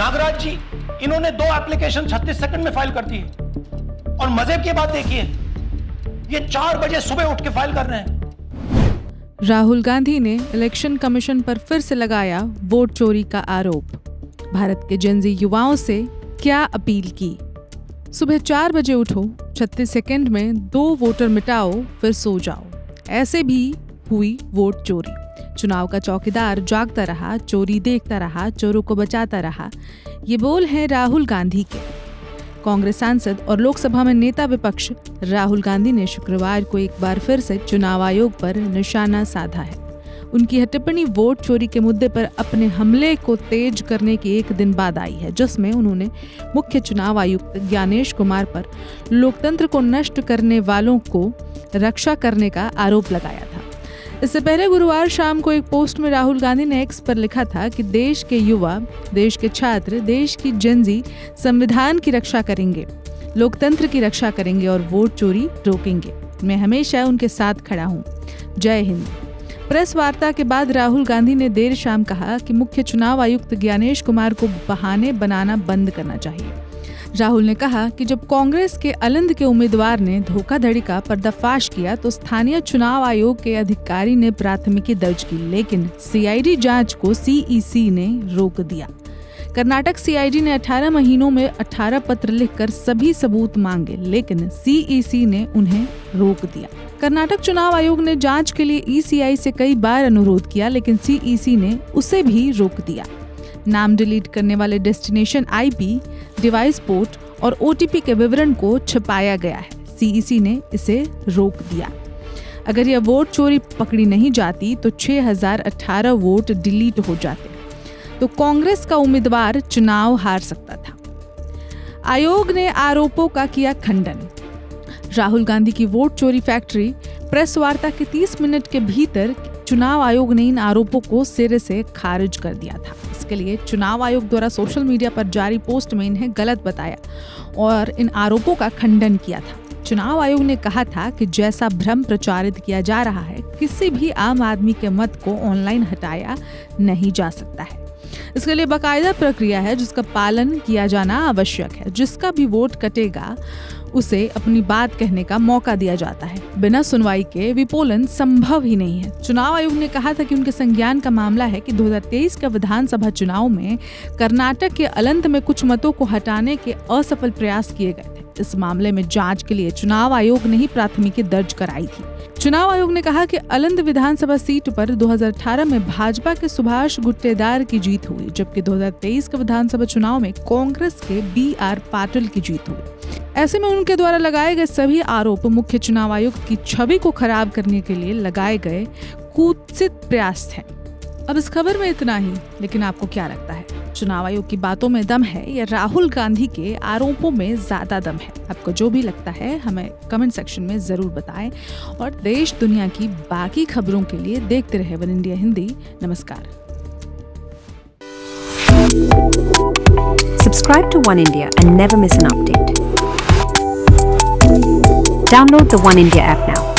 नागराज जी, इन्होंने 2 application 36 second में file कर दी है। और मजे की बात देखिए, ये 4 बजे सुबह उठ के फाइल कर रहे हैं। राहुल गांधी ने इलेक्शन कमीशन पर फिर से लगाया वोट चोरी का आरोप। भारत के जेनजी युवाओं से क्या अपील की? सुबह 4 बजे उठो, 36 सेकंड में 2 वोटर मिटाओ, फिर सो जाओ। ऐसे भी हुई वोट चोरी। चुनाव का चौकीदार जागता रहा, चोरी देखता रहा, चोरों को बचाता रहा। ये बोल हैं राहुल गांधी के। कांग्रेस सांसद और लोकसभा में नेता विपक्ष राहुल गांधी ने शुक्रवार को एक बार फिर से चुनाव आयोग पर निशाना साधा है। उनकी यह टिप्पणी वोट चोरी के मुद्दे पर अपने हमले को तेज करने के एक दिन बाद आई है, जिसमें उन्होंने मुख्य चुनाव आयुक्त ज्ञानेश कुमार पर लोकतंत्र को नष्ट करने वालों को रक्षा करने का आरोप लगाया था। इससे पहले गुरुवार शाम को एक पोस्ट में राहुल गांधी ने एक्स पर लिखा था कि देश के युवा, देश के छात्र, देश की जेनजी संविधान की रक्षा करेंगे, लोकतंत्र की रक्षा करेंगे और वोट चोरी रोकेंगे। मैं हमेशा उनके साथ खड़ा हूं। जय हिंद। प्रेस वार्ता के बाद राहुल गांधी ने देर शाम कहा कि मुख्य चुनाव आयुक्त ज्ञानेश कुमार को बहाने बनाना बंद करना चाहिए। राहुल ने कहा कि जब कांग्रेस के अलंद के उम्मीदवार ने धोखाधड़ी का पर्दाफाश किया तो स्थानीय चुनाव आयोग के अधिकारी ने प्राथमिकी दर्ज की, लेकिन सीआईडी जांच को सीईसी ने रोक दिया। कर्नाटक सीआईडी ने 18 महीनों में 18 पत्र लिखकर सभी सबूत मांगे, लेकिन सीईसी ने उन्हें रोक दिया। कर्नाटक चुनाव आयोग ने जांच के लिए ईसीआई से कई बार अनुरोध किया, लेकिन सीईसी ने उसे भी रोक दिया। नाम डिलीट करने वाले डेस्टिनेशन आईपी, डिवाइस पोर्ट और ओटीपी के विवरण को छुपाया गया है। सीईसी ने इसे रोक दिया। अगर यह वोट चोरी पकड़ी नहीं जाती तो 6018 वोट डिलीट हो जाते, तो कांग्रेस का उम्मीदवार चुनाव हार सकता था। आयोग ने आरोपों का किया खंडन। राहुल गांधी की वोट चोरी फैक्ट्री प्रेस वार्ता के 30 मिनट के भीतर चुनाव आयोग ने इन आरोपों को सिरे से खारिज कर दिया था। इसके लिए चुनाव आयोग द्वारा सोशल मीडिया पर जारी पोस्ट में इन्हें गलत बताया और इन आरोपों का खंडन किया था। चुनाव आयोग ने कहा था कि जैसा भ्रम प्रचारित किया जा रहा है, किसी भी आम आदमी के मत को ऑनलाइन हटाया नहीं जा सकता है। इसके लिए बाकायदा प्रक्रिया है जिसका पालन किया जाना आवश्यक है। जिसका भी वोट कटेगा उसे अपनी बात कहने का मौका दिया जाता है। बिना सुनवाई के विपोलन संभव ही नहीं है। चुनाव आयोग ने कहा था कि उनके संज्ञान का मामला है कि 2023 के विधानसभा चुनाव में कर्नाटक के अलंद में कुछ मतों को हटाने के असफल प्रयास किए गए थे। इस मामले में जांच के लिए चुनाव आयोग ने ही प्राथमिकी दर्ज कराई थी। चुनाव आयोग ने कहा कि अलंद विधानसभा सीट पर 2018 में भाजपा के सुभाष गुट्टेदार की जीत हुई, जबकि 2023 के विधानसभा चुनाव में कांग्रेस के बीआर पाटिल की जीत हुई। ऐसे में उनके द्वारा लगाए गए सभी आरोप मुख्य चुनाव आयुक्त की छवि को खराब करने के लिए लगाए गए कुत्सित प्रयास हैं। अब इस खबर में इतना ही, लेकिन आपको क्या लगता है? चुनाव आयोग की बातों में दम है या राहुल गांधी के आरोपों में ज्यादा दम है? आपको जो भी लगता है हमें कमेंट सेक्शन में जरूर बताएं और देश दुनिया की बाकी खबरों के लिए देखते रहे वन इंडिया हिंदी। नमस्कार। Subscribe to One India and never miss an update. Download the One India app now.